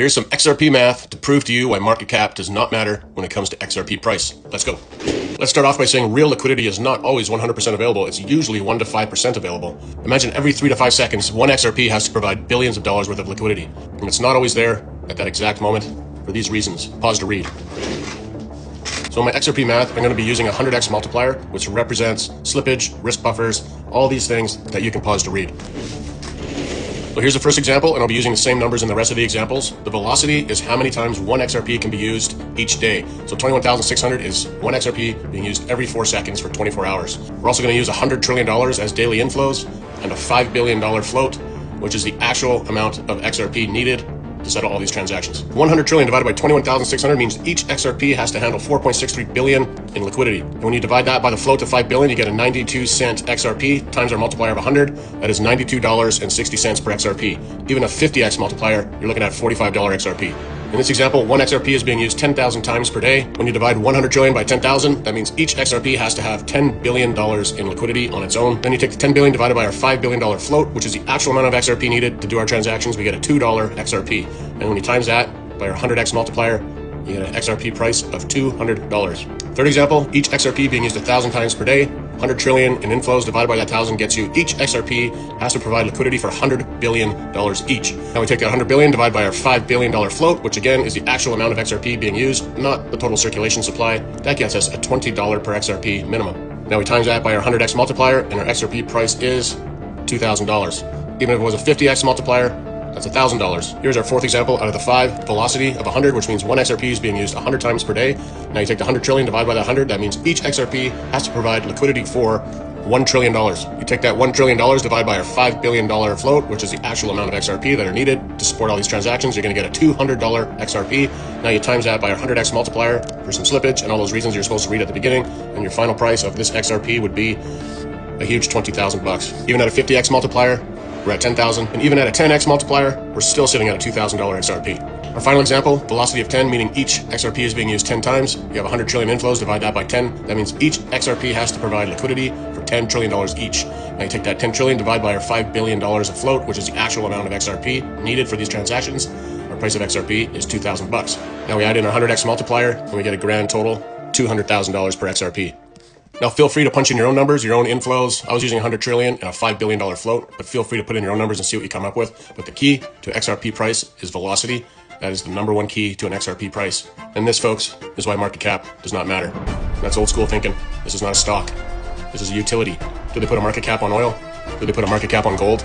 Here's some XRP math to prove to you why market cap does not matter when it comes to XRP price. Let's go. Let's start off by saying real liquidity is not always 100% available. It's usually 1 to 5% available. Imagine every 3 to 5 seconds, one XRP has to provide billions of dollars worth of liquidity. And it's not always there at that exact moment for these reasons. Pause to read. So in my XRP math, I'm going to be using a 100x multiplier, which represents slippage, risk buffers, all these things that you can pause to read. So here's the first example, and I'll be using the same numbers in the rest of the examples. The velocity is how many times one XRP can be used each day. So 21,600 is one XRP being used every 4 seconds for 24 hours. We're also going to use $100 trillion as daily inflows and a $5 billion float, which is the actual amount of XRP needed to settle all these transactions. 100 trillion divided by 21,600 means each XRP has to handle 4.63 billion in liquidity. And when you divide that by the float to 5 billion, you get a 92-cent XRP times our multiplier of 100. That is $92.60 per XRP. Even a 50x multiplier, you're looking at $45 XRP. In this example, one XRP is being used 10,000 times per day. When you divide 100 trillion by 10,000, that means each XRP has to have $10 billion in liquidity on its own. Then you take the 10 billion divided by our $5 billion float, which is the actual amount of XRP needed to do our transactions. We get a $2 XRP. And when you times that by our 100x multiplier, you get an XRP price of $200. Third example, each XRP being used 1,000 times per day. 100 trillion in inflows divided by that 1,000 gets you each XRP has to provide liquidity for $100 billion each. Now we take that 100 billion divided by our $5 billion float, which again is the actual amount of XRP being used, not the total circulation supply. That gets us a $20 per XRP minimum. Now we times that by our 100x multiplier, and our XRP price is $2,000. Even if it was a 50x multiplier, that's $1,000. Here's our fourth example out of the 5, velocity of 100, which means one XRP is being used 100 times per day. Now you take the 100 trillion divided by that 100, that means each XRP has to provide liquidity for $1 trillion. You take that $1 trillion divided by our $5 billion float, which is the actual amount of XRP that are needed to support all these transactions. You're going to get a $200 XRP. Now you times that by our 100x multiplier for some slippage and all those reasons you're supposed to read at the beginning, and your final price of this XRP would be a huge 20,000 bucks. Even at a 50x multiplier, we're at 10,000, and even at a 10x multiplier, we're still sitting at a $2,000 XRP. Our final example, velocity of 10, meaning each XRP is being used 10 times. You have 100 trillion inflows, divide that by 10. That means each XRP has to provide liquidity for $10 trillion each. Now you take that 10 trillion, divide by our $5 billion of float, which is the actual amount of XRP needed for these transactions. Our price of XRP is 2,000 bucks. Now we add in our 100x multiplier, and we get a grand total $200,000 per XRP. Now feel free to punch in your own numbers, your own inflows. I was using 100 trillion and a $5 billion float, but feel free to put in your own numbers and see what you come up with. But the key to XRP price is velocity. That is the #1 key to an XRP price. And this, folks, is why market cap does not matter. That's old school thinking. This is not a stock. This is a utility. Do they put a market cap on oil? Do they put a market cap on gold?